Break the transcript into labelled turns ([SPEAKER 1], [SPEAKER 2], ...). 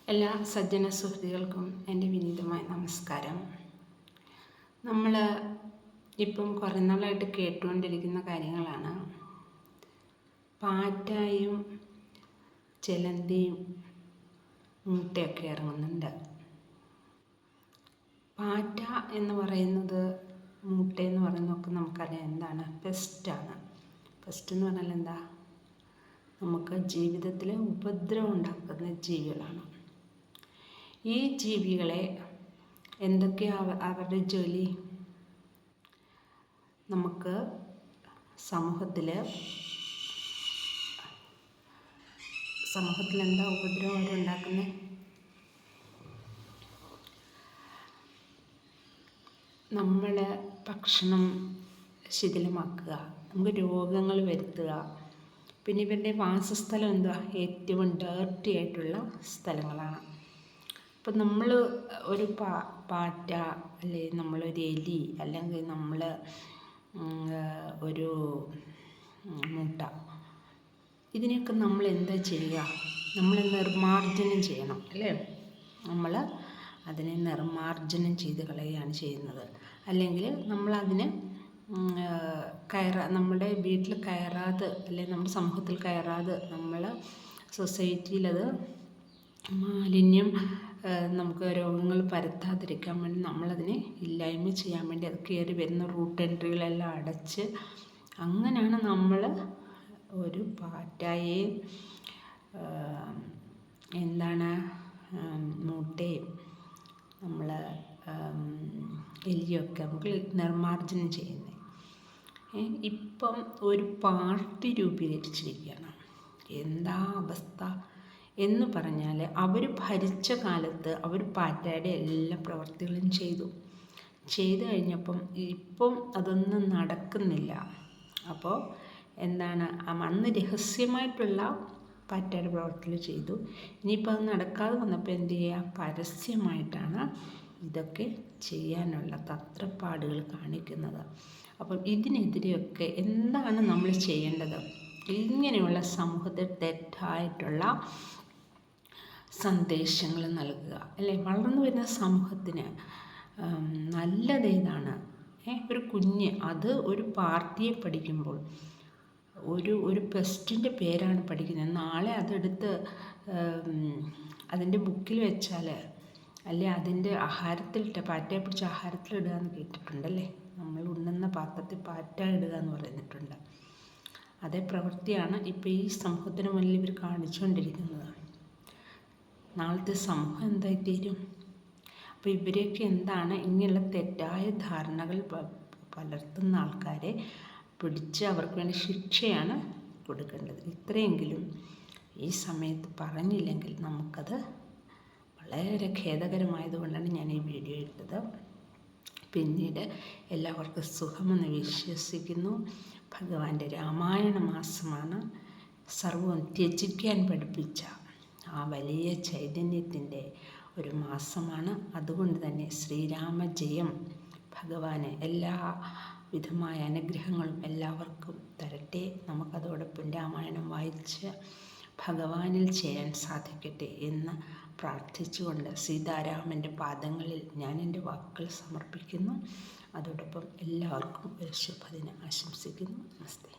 [SPEAKER 1] എല്ലാ സജ്ജന സുഹൃത്തുക്കൾക്കും എൻ്റെ വിനീതമായ നമസ്കാരം. നമ്മൾ ഇപ്പം കുറേ നാളായിട്ട് കേട്ടുകൊണ്ടിരിക്കുന്ന കാര്യങ്ങളാണ്. പാറ്റയും ചിലന്തിയും മുട്ടയൊക്കെ ഇറങ്ങുന്നുണ്ട്. പാറ്റ എന്ന് പറയുന്നത് മുട്ടയെന്ന് പറയുന്നതൊക്കെ നമുക്കറിയാം എന്താണ്, പെസ്റ്റാണ്. പെസ്റ്റ് എന്ന് പറഞ്ഞാൽ എന്താ, നമുക്ക് ജീവിതത്തിൽ ഉപദ്രവം ഉണ്ടാക്കുന്ന ജീവികളാണ്. ഈ ജീവികളെ എന്തൊക്കെയാണ് അവരുടെ ജോലി? നമുക്ക് സമൂഹത്തിൽ എന്താ ഉപദ്രവം അവരുണ്ടാക്കുന്നത്? നമ്മളെ ഭക്ഷണം ശിഥിലമാക്കുക, നമുക്ക് രോഗങ്ങൾ വരുത്തുക. പിന്നെ ഇവരുടെ വാസസ്ഥലം എന്താ, ഏറ്റവും ഡേർട്ടി ആയിട്ടുള്ള സ്ഥലങ്ങളാണ്. ഇപ്പം നമ്മൾ ഒരു പാറ്റ അല്ലെങ്കിൽ നമ്മളൊരു എലി അല്ലെങ്കിൽ നമ്മൾ ഒരു മുട്ട, ഇതിനെയൊക്കെ നമ്മൾ എന്താ ചെയ്യുക? നമ്മൾ നിർമ്മാർജ്ജനം ചെയ്യണം അല്ലേ? നമ്മൾ അതിനെ നിർമ്മാർജ്ജനം ചെയ്ത് കളയുകയാണ് ചെയ്യുന്നത്. അല്ലെങ്കിൽ നമ്മളതിനെ നമ്മുടെ വീട്ടിൽ കയറാതെ അല്ലെങ്കിൽ നമ്മുടെ സമൂഹത്തിൽ കയറാതെ നമ്മൾ സൊസൈറ്റിയിലത് മാലിന്യം നമുക്ക് രോഗങ്ങൾ പരത്താതിരിക്കാൻ വേണ്ടി നമ്മളതിനെ ഇല്ലായ്മ ചെയ്യാൻ വേണ്ടി അത് കയറി വരുന്ന റൂട്ട് എൻട്രികളെല്ലാം അടച്ച്, അങ്ങനെയാണ് നമ്മൾ ഒരു പാറ്റയെയും മുട്ടയും നമ്മൾ എലിയൊക്കെ നമുക്ക് നിർമ്മാർജ്ജനം ചെയ്യുന്നത്. ഇപ്പം ഒരു പാർട്ടി രൂപീകരിച്ചിരിക്കുകയാണ്. എന്താ അവസ്ഥ എന്ന് പറഞ്ഞാൽ, അവർ ഭരിച്ച കാലത്ത് അവർ പാറ്റയുടെ എല്ലാ പ്രവർത്തികളും ചെയ്തു കഴിഞ്ഞപ്പം ഇപ്പം അതൊന്നും നടക്കുന്നില്ല. അപ്പോൾ അന്ന് രഹസ്യമായിട്ടുള്ള പാറ്റയുടെ പ്രവർത്തികൾ ചെയ്തു. ഇനിയിപ്പോൾ അത് നടക്കാതെ വന്നപ്പോൾ എന്ത് ചെയ്യുക, പരസ്യമായിട്ടാണ് ഇതൊക്കെ ചെയ്യാനുള്ള തത്രപ്പാടുകൾ കാണിക്കുന്നത്. അപ്പം ഇതിനെതിരെയൊക്കെ എന്താണ് നമ്മൾ ചെയ്യേണ്ടത്? ഇങ്ങനെയുള്ള സമൂഹത്തിൽ തെറ്റായിട്ടുള്ള സന്ദേശങ്ങൾ നൽകുക അല്ലേ? വളർന്നു വരുന്ന സമൂഹത്തിന് നല്ലതേതാണ്? ഒരു കുഞ്ഞ് അത് ഒരു പാർട്ടിയെ പഠിക്കുമ്പോൾ ഒരു പെസ്റ്റിൻ്റെ പേരാണ് പഠിക്കുന്നത്. നാളെ അതെടുത്ത് അതിൻ്റെ ബുക്കിൽ വെച്ചാൽ അല്ലെ അതിൻ്റെ ആഹാരത്തിലിട്ട്, പാറ്റയെ പിടിച്ച് ആഹാരത്തിലിടുക എന്ന് കേട്ടിട്ടുണ്ടല്ലേ? നമ്മൾ ഉണ്ണുന്ന പാത്രത്തിൽ പാറ്റ ഇടുക എന്ന് പറഞ്ഞിട്ടുണ്ട്. അതേ പ്രവൃത്തിയാണ് ഇപ്പോൾ ഈ സമൂഹത്തിന് മുന്നിൽ ഇവർ കാണിച്ചുകൊണ്ടിരിക്കുന്നത്. നാളത്തെ സമൂഹം എന്തായിത്തീരും? അപ്പോൾ ഇവരെയൊക്കെ ഇങ്ങനെയുള്ള തെറ്റായ ധാരണകൾ പലർത്തുന്ന ആൾക്കാരെ പിടിച്ച് അവർക്ക് വേണ്ടി ശിക്ഷയാണ് കൊടുക്കേണ്ടത്. ഇത്രയെങ്കിലും ഈ സമയത്ത് പറഞ്ഞില്ലെങ്കിൽ നമുക്കത് വളരെ ഖേദകരമായതുകൊണ്ടാണ് ഞാൻ ഈ വീഡിയോ ഇട്ടത്. പിന്നീട് എല്ലാവർക്കും സുഖമെന്ന് വിശ്വസിക്കുന്നു. ഭഗവാന്റെ രാമായണ മാസമാണ്. സർവ്വം ത്യജിക്കാൻ പഠിപ്പിച്ച ആ വലിയ ചൈതന്യത്തിൻ്റെ ഒരു മാസമാണ്. അതുകൊണ്ട് തന്നെ ശ്രീരാമജയം ഭഗവാന് എല്ലാ വിധമായ അനുഗ്രഹങ്ങളും എല്ലാവർക്കും തരട്ടെ. നമുക്കതോടൊപ്പം രാമായണം വായിച്ച് ഭഗവാനിൽ ചേരാൻ സാധിക്കട്ടെ എന്ന് പ്രാർത്ഥിച്ചുകൊണ്ട് സീതാരാമൻ്റെ പാദങ്ങളിൽ ഞാൻ എൻ്റെ വാക്കുകൾ സമർപ്പിക്കുന്നു. അതോടൊപ്പം എല്ലാവർക്കും ഒരു ശുഭദിനം ആശംസിക്കുന്നു. നമസ്തേ.